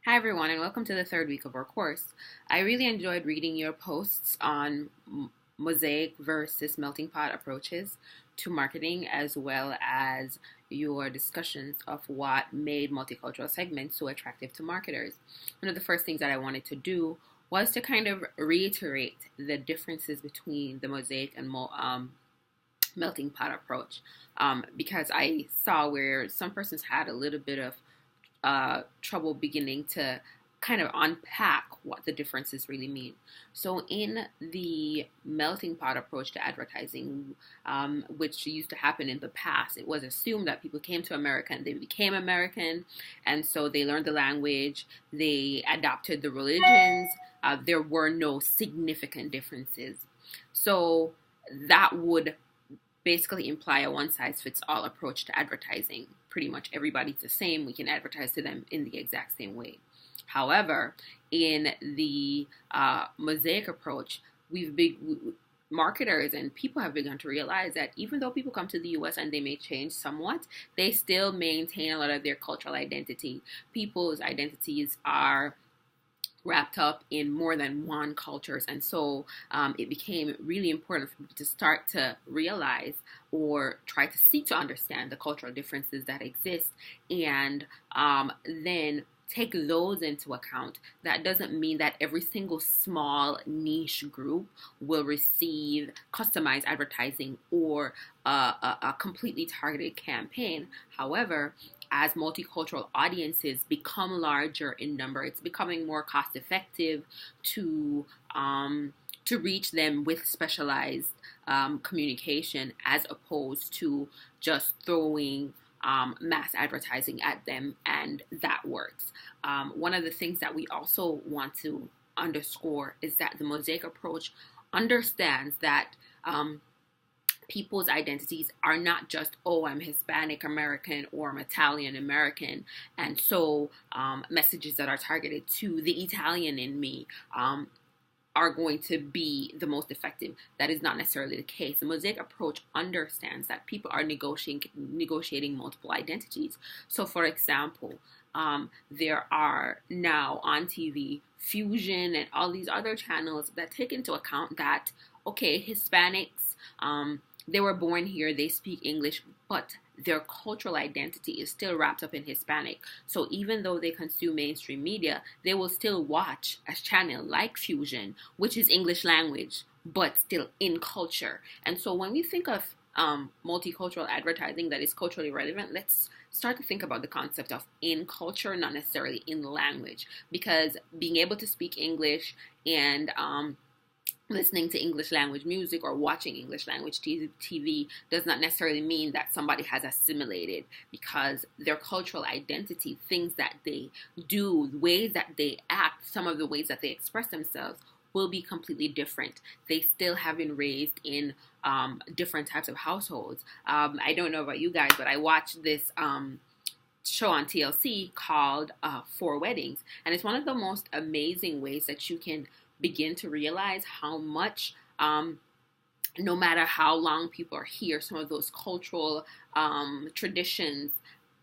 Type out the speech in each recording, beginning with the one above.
Hi, everyone, and welcome to the third week of our course. I really enjoyed reading your posts on mosaic versus melting pot approaches to marketing, as well as your discussions of what made multicultural segments so attractive to marketers. One of the first things that I wanted to do was to kind of reiterate the differences between the mosaic and melting pot approach, because I saw where some persons had a little bit of trouble beginning to kind of unpack what the differences really mean. So, in the melting pot approach to advertising, which used to happen in the past, it was assumed that people came to America and they became American, and so they learned the language, they adopted the religions. There were no significant differences. So, that would basically imply a one size fits all approach to advertising. Pretty much everybody's the same. We can advertise to them in the exact same way. However, in the mosaic approach, marketers and people have begun to realize that even though people come to the US and they may change somewhat, they still maintain a lot of their cultural identity. People's identities are wrapped up in more than one cultures, and so it became really important for people to start to realize or try to seek to understand the cultural differences that exist, and then take those into account. That doesn't mean that every single small niche group will receive customized advertising or a completely targeted campaign. However, as multicultural audiences become larger in number, it's becoming more cost effective to reach them with specialized communication, as opposed to just throwing mass advertising at them, and that works. One of the things that we also want to underscore is that the mosaic approach understands that people's identities are not just, oh, I'm Hispanic American or I'm Italian American, and so messages that are targeted to the Italian in me are going to be the most effective. That is not necessarily the case. The mosaic approach understands that people are negotiating multiple identities. So, for example, there are now on TV Fusion and all these other channels that take into account that, okay, Hispanics, they were born here, they speak English, but their cultural identity is still wrapped up in Hispanic. So even though they consume mainstream media, they will still watch a channel like Fusion, which is English language, but still in culture. And so when we think of multicultural advertising that is culturally relevant, let's start to think about the concept of in culture, not necessarily in language, because being able to speak English and listening to English language music or watching English language TV does not necessarily mean that somebody has assimilated, because their cultural identity, things that they do, ways that they act, some of the ways that they express themselves will be completely different. They still have been raised in different types of households. I don't know about you guys, but I watched this show on TLC called Four Weddings, and it's one of the most amazing ways that you can begin to realize how much, no matter how long people are here, some of those cultural traditions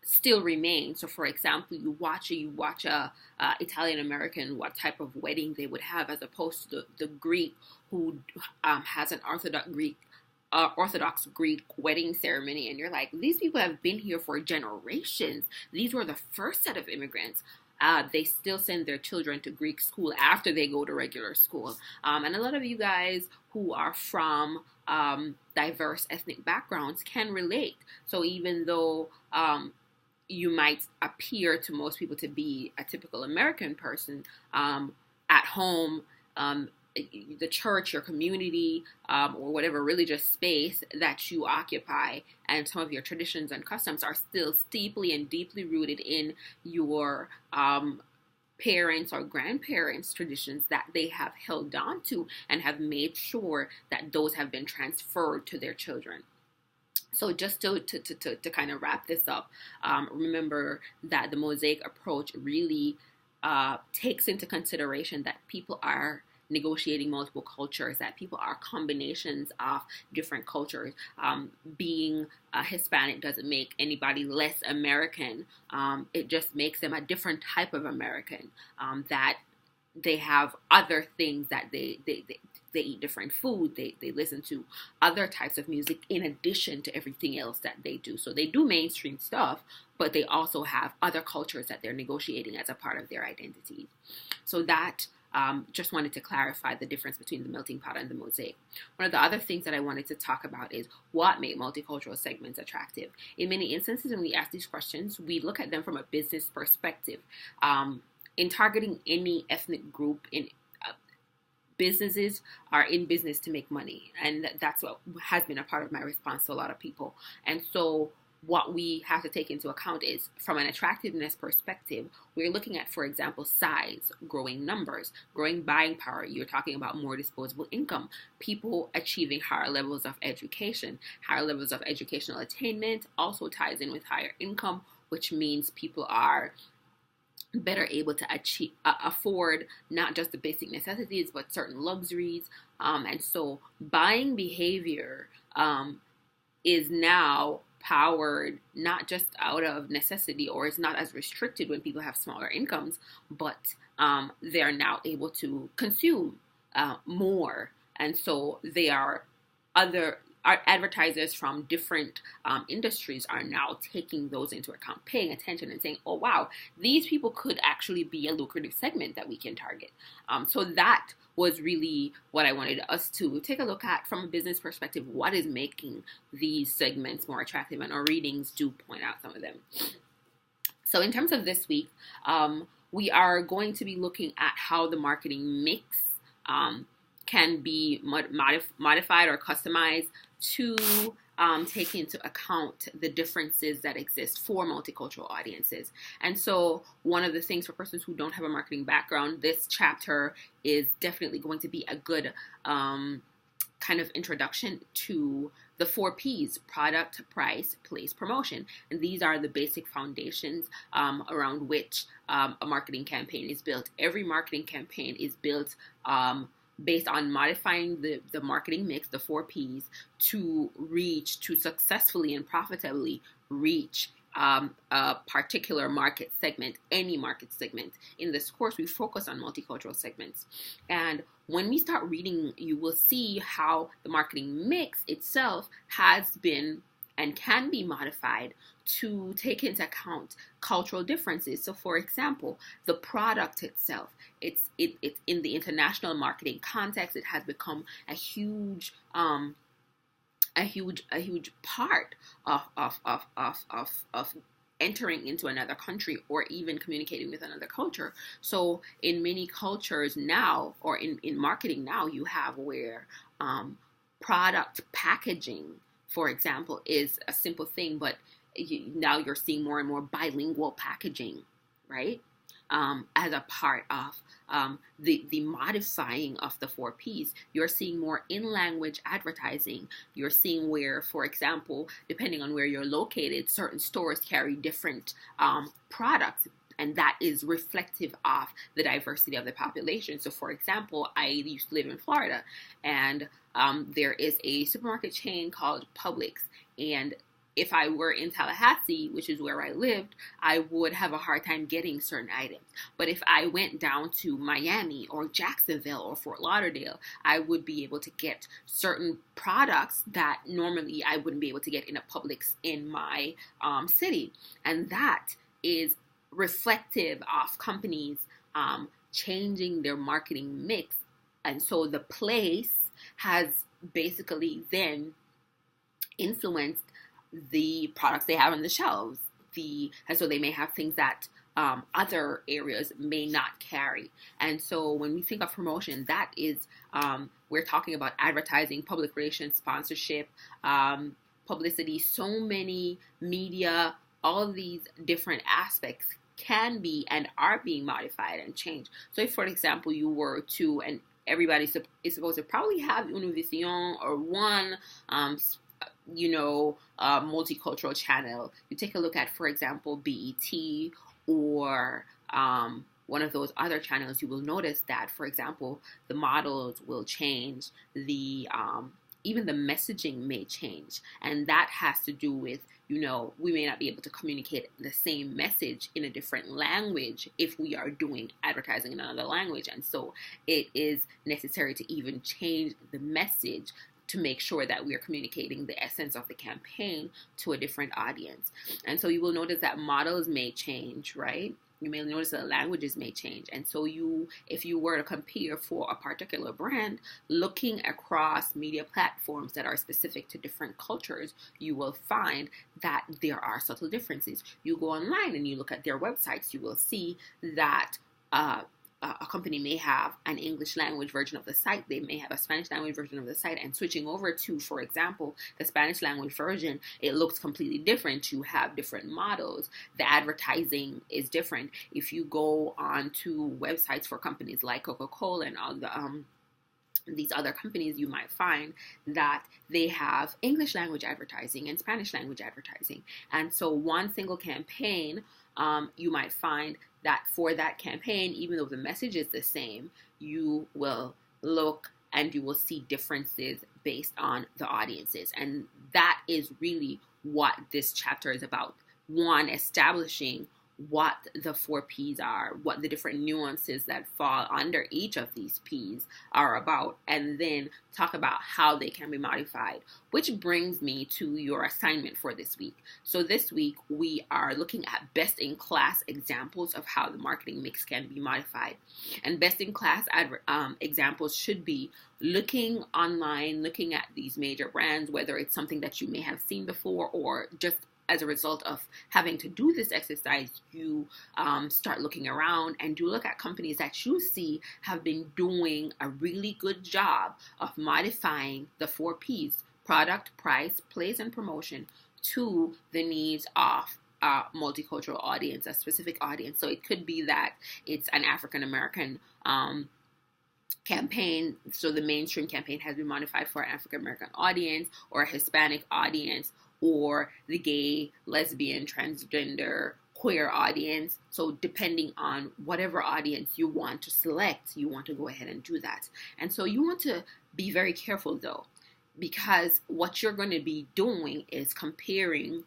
still remain. So, for example, you watch a Italian American, what type of wedding they would have, as opposed to the Greek who has an Orthodox Greek wedding ceremony, and you're like, these people have been here for generations. These were the first set of immigrants. They still send their children to Greek school after they go to regular school. And a lot of you guys who are from diverse ethnic backgrounds can relate. So even though you might appear to most people to be a typical American person, at home, the church, your community, or whatever religious space that you occupy, and some of your traditions and customs are still steeply and deeply rooted in your parents or grandparents' traditions that they have held on to and have made sure that those have been transferred to their children. So just to kind of wrap this up, remember that the mosaic approach really takes into consideration that people are negotiating multiple cultures, that people are combinations of different cultures. Being Hispanic doesn't make anybody less American. It just makes them a different type of American. That they have other things that they eat different food. They listen to other types of music in addition to everything else that they do. So they do mainstream stuff, but they also have other cultures that they're negotiating as a part of their identity. So that just wanted to clarify the difference between the melting pot and the mosaic. One of the other things that I wanted to talk about is what make multicultural segments attractive. In many instances, when we ask these questions, we look at them from a business perspective. In targeting any ethnic group, businesses are in business to make money, and that's what has been a part of my response to a lot of people. And so what we have to take into account is, from an attractiveness perspective, we're looking at, for example, size, growing numbers, growing buying power. You're talking about more disposable income, people achieving higher levels of education. Higher levels of educational attainment also ties in with higher income, which means people are better able to afford not just the basic necessities, but certain luxuries. And so buying behavior is now powered not just out of necessity, or is not as restricted when people have smaller incomes, but they're now able to consume more. And so they are advertisers from different industries are now taking those into account, paying attention and saying, oh, wow, these people could actually be a lucrative segment that we can target. So that was really what I wanted us to take a look at from a business perspective. What is making these segments more attractive? And our readings do point out some of them. So in terms of this week, we are going to be looking at how the marketing mix can be modified or customized to take into account the differences that exist for multicultural audiences. And so one of the things for persons who don't have a marketing background, this chapter is definitely going to be a good kind of introduction to the 4 Ps: product, price, place, promotion. And these are the basic foundations around which a marketing campaign is built. Every marketing campaign is built based on modifying the marketing mix, the 4 Ps, to successfully and profitably reach a particular market segment, any market segment. In this course, we focus on multicultural segments. And when we start reading, you will see how the marketing mix itself has been and can be modified to take into account cultural differences. So, for example, the product itself, it's in the international marketing context, it has become a huge part of entering into another country or even communicating with another culture. So in many cultures now, or in marketing now, you have where product packaging, for example, is a simple thing, but now you're seeing more and more bilingual packaging, right? As a part of the modifying of the 4 Ps. You're seeing more in-language advertising. You're seeing where, for example, depending on where you're located, certain stores carry different products, and that is reflective of the diversity of the population. So, for example, I used to live in Florida, and there is a supermarket chain called Publix, and if I were in Tallahassee, which is where I lived, I would have a hard time getting certain items. But if I went down to Miami or Jacksonville or Fort Lauderdale, I would be able to get certain products that normally I wouldn't be able to get in a Publix in my city. And that is reflective of companies changing their marketing mix. And so the place has basically then influenced the products they have on the shelves. And so they may have things that other areas may not carry. And so when we think of promotion, that is, we're talking about advertising, public relations, sponsorship, publicity, so many media, all of these different aspects can be and are being modified and changed. So if, for example, you were to, and everybody is supposed to probably have Une Vision or one multicultural channel. You take a look at, for example, BET or one of those other channels, you will notice that, for example, the models will change, even the messaging may change. And that has to do with, we may not be able to communicate the same message in a different language if we are doing advertising in another language. And so it is necessary to even change the message to make sure that we are communicating the essence of the campaign to a different audience. And so you will notice that models may change, right? You may notice that languages may change. And so if you were to compare for a particular brand, looking across media platforms that are specific to different cultures, you will find that there are subtle differences. You go online and you look at their websites, you will see that a company may have an English language version of the site, they may have a Spanish language version of the site, and switching over to, for example, the Spanish language version, it looks completely different. You have different models. The advertising is different. If you go on to websites for companies like Coca-Cola and all these other companies, you might find that they have English language advertising and Spanish language advertising. And so one single campaign, you might find that for that campaign, even though the message is the same, you will look and you will see differences based on the audiences. And that is really what this chapter is about. One, establishing what the 4 P's are, what the different nuances that fall under each of these P's are about, and then talk about how they can be modified, which brings me to your assignment for this week. So this week, we are looking at best-in-class examples of how the marketing mix can be modified. And best-in-class examples should be looking online, looking at these major brands, whether it's something that you may have seen before or just as a result of having to do this exercise, you start looking around and you look at companies that you see have been doing a really good job of modifying the 4 P's, product, price, place, and promotion, to the needs of a multicultural audience, a specific audience. So it could be that it's an African American campaign, so the mainstream campaign has been modified for an African American audience or a Hispanic audience, or the gay, lesbian, transgender, queer audience. So depending on whatever audience you want to select, you want to go ahead and do that. And so you want to be very careful though, because what you're going to be doing is comparing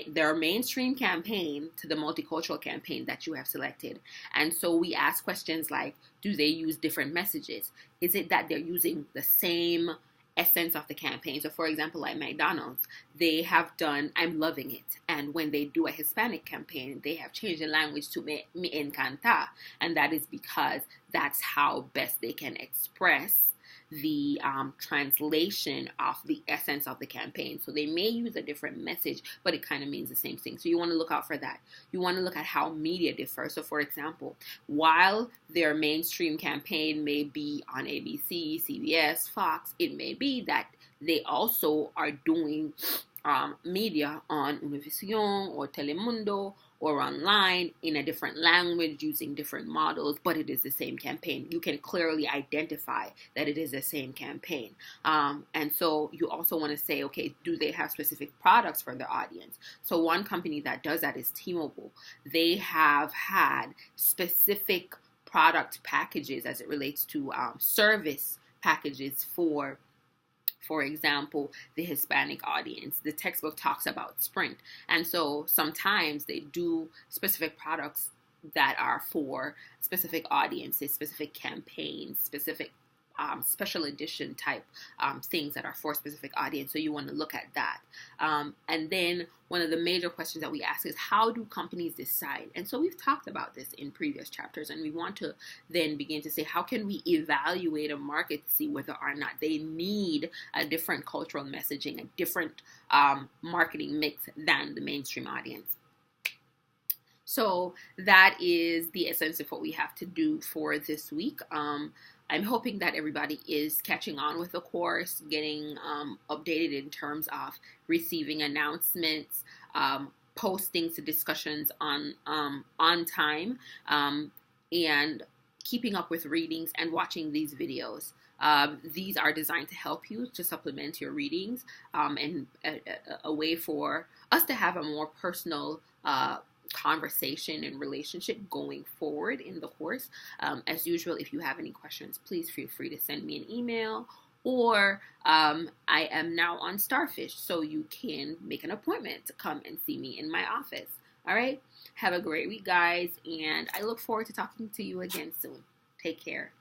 their mainstream campaign to the multicultural campaign that you have selected. And so we ask questions like, do they use different messages? Is it that they're using the same essence of the campaign? So for example, like McDonald's, they have done I'm loving it, and when they do a Hispanic campaign, they have changed the language to me encanta, and that is because that's how best they can express the translation of the essence of the campaign. So they may use a different message, but it kind of means the same thing. So you want to look out for that. You want to look at how media differs. So for example, while their mainstream campaign may be on ABC, CBS, Fox, it may be that they also are doing media on Univision or Telemundo or online in a different language using different models, but it is the same campaign. You can clearly identify that it is the same campaign. And so you also want to say, okay, do they have specific products for the audience? So one company that does that is T-Mobile. They have had specific product packages as it relates to service packages for example, the Hispanic audience. The textbook talks about Sprint. And so sometimes they do specific products that are for specific audiences, specific campaigns, specific special edition type things that are for a specific audience. So you want to look at that. And then one of the major questions that we ask is, how do companies decide? And so we've talked about this in previous chapters, and we want to then begin to say, how can we evaluate a market to see whether or not they need a different cultural messaging, a different marketing mix than the mainstream audience? So that is the essence of what we have to do for this week. I'm hoping that everybody is catching on with the course, getting updated in terms of receiving announcements, postings to discussions on time, and keeping up with readings and watching these videos. These are designed to help you to supplement your readings, and a way for us to have a more personal conversation and relationship going forward in the course. As usual, if you have any questions, please feel free to send me an email, or I am now on Starfish, so you can make an appointment to come and see me in my office. All right? Have a great week, guys, and I look forward to talking to you again soon. Take care.